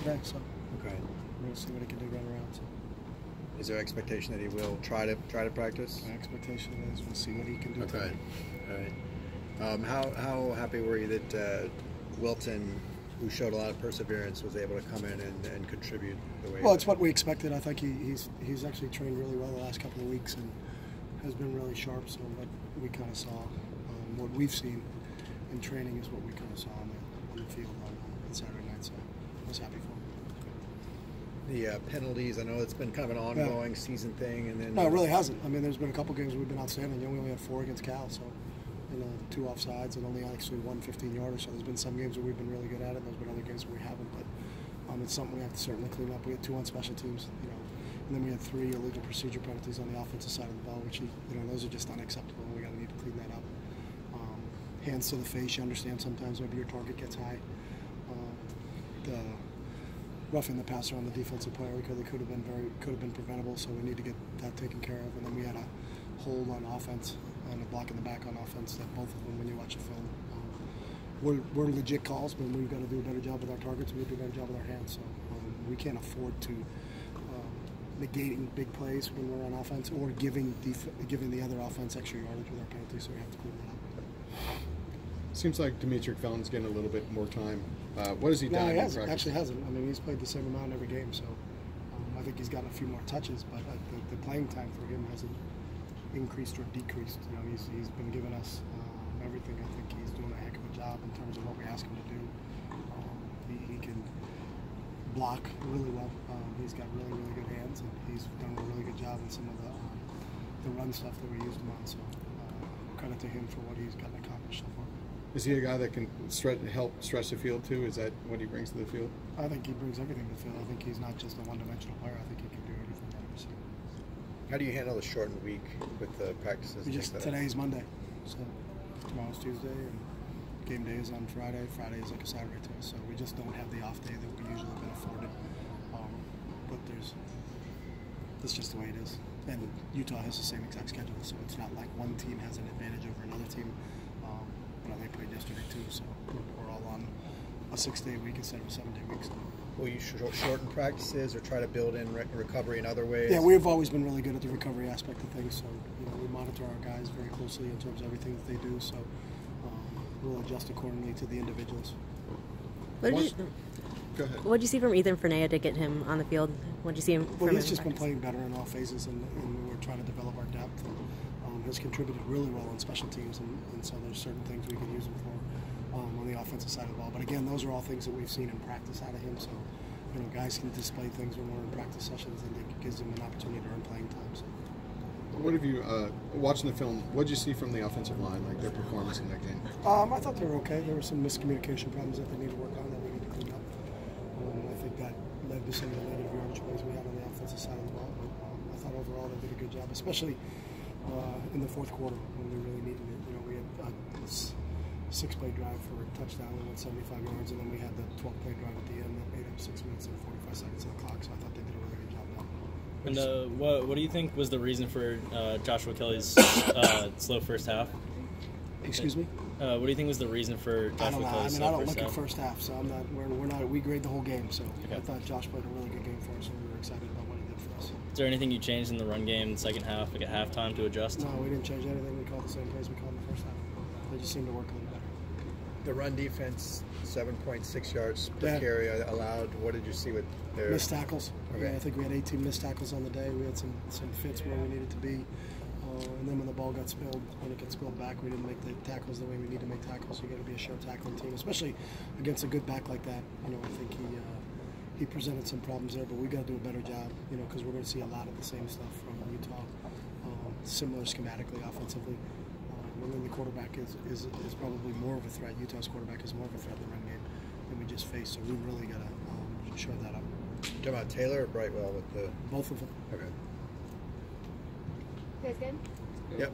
today, so Okay. we'll see what he can do right around. So. Is there expectation that he will try to practice? My expectation is we'll see what he can do. Okay. Today. All right. How happy were you that Wilton, who showed a lot of perseverance, was able to come in and contribute the way? Well, it's what we expected. I think he's actually trained really well the last couple of weeks and has been really sharp. So what we kind of saw, what we've seen in training is what we kind of saw on the field on Saturday night. So I was happy for him. The penalties, I know it's been kind of an ongoing season thing, and then no, it really hasn't. I mean, there's been a couple games we've been outstanding. We only had 4 against Cal, so 2 offsides and only actually 1 15-yarder. So there's been some games where we've been really good at it. There's been other games where we haven't, but it's something we have to certainly clean up. We had 2 on special teams, and then we had 3 illegal procedure penalties on the offensive side of the ball, which those are just unacceptable. We got to need to clean that up. Hands to the face. You understand sometimes maybe your target gets high. The roughing the passer on the defensive player because it could have been preventable. So we need to get that taken care of. And then we had a hold on offense and a block in the back on offense. That both of them, when you watch the film, were legit calls, but we've got to do a better job with our targets. We have to do a better job with our hands. So we can't afford to negating big plays when we're on offense or giving the other offense extra yardage with our penalties. So we have to clean that up. Seems like Demetric Felton's getting a little bit more time. What has he done? No, he hasn't. Actually hasn't. I mean, he's played the same amount in every game, so I think he's gotten a few more touches, but the playing time for him hasn't increased or decreased. He's been giving us everything. I think he's doing a heck of a job in terms of what we ask him to do. He can block really well. He's got really, really good hands, and he's done a really good job in some of the run stuff that we used him on. So credit to him for what he's gotten accomplished so far. Is he a guy that can help stretch the field too? Is that what he brings to the field? I think he brings everything to the field. I think he's not just a one-dimensional player. I think he can do everything that I've seen. How do you handle the shortened week with the practices? Today's Monday, so tomorrow's Tuesday, and game day is on Friday. Friday is like a Saturday to us, so we just don't have the off day that we usually have been afforded. But that's just the way it is. And Utah has the same exact schedule, so it's not like one team has an advantage over another team. They played yesterday too, so we're all on a 6-day week instead of a 7-day week. So. Will you shorten practices or try to build in recovery in other ways? Yeah, we've always been really good at the recovery aspect of things. So we monitor our guys very closely in terms of everything that they do. So we'll adjust accordingly to the individuals. Go ahead. What did you see from Ethan Fernea to get him on the field? What did you see him? Well, he's just been playing better in all phases, and we're trying to develop our depth. And, has contributed really well on special teams, and so there's certain things we can use him for on the offensive side of the ball. But again, those are all things that we've seen in practice out of him. So, guys can display things when we're in practice sessions, and it gives them an opportunity to earn playing time. So. What have you watching the film? What did you see from the offensive line, like their performance in that game? I thought they were okay. There were some miscommunication problems that they need to work on that we need to clean up. I think that led to some of the negative yardage plays we had on the offensive side of the ball. But I thought overall they did a good job, especially in the fourth quarter when we really needed it. We had a 6-play drive for a touchdown. We went 75 yards, and then we had the 12-play drive at the end that made up 6 minutes and 45 seconds of the clock. So I thought they did a really good job. And what do you think was the reason for Joshua Kelly's slow first half? Excuse me? What do you think was the reason for Joshua Kelly's slow first half? I don't look at first half, so I'm not. We're not. We grade the whole game. So I thought Josh played a really good game for us, and we were excited about what he did for us. Is there anything you changed in the run game in the second half, like at halftime, to adjust? No, we didn't change anything. We called the same plays we called in the first half. They just seemed to work a little better. The run defense, 7.6 yards per carry allowed. What did you see with their missed tackles? Okay. Yeah, I think we had 18 missed tackles on the day. We had some fits where we needed to be. And then when the ball got spilled, when it got spilled back, we didn't make the tackles the way we need to make tackles. You got to be a sure tackling team, especially against a good back like that. I think he presented some problems there, but we got to do a better job. Because we're going to see a lot of the same stuff from Utah, similar schematically, offensively. And then the quarterback is probably more of a threat. Utah's quarterback is more of a threat in the run game than we just faced. So we really got to shore that up. You talking about Taylor or Brightwell with the both of them? Okay. You guys good? Yep.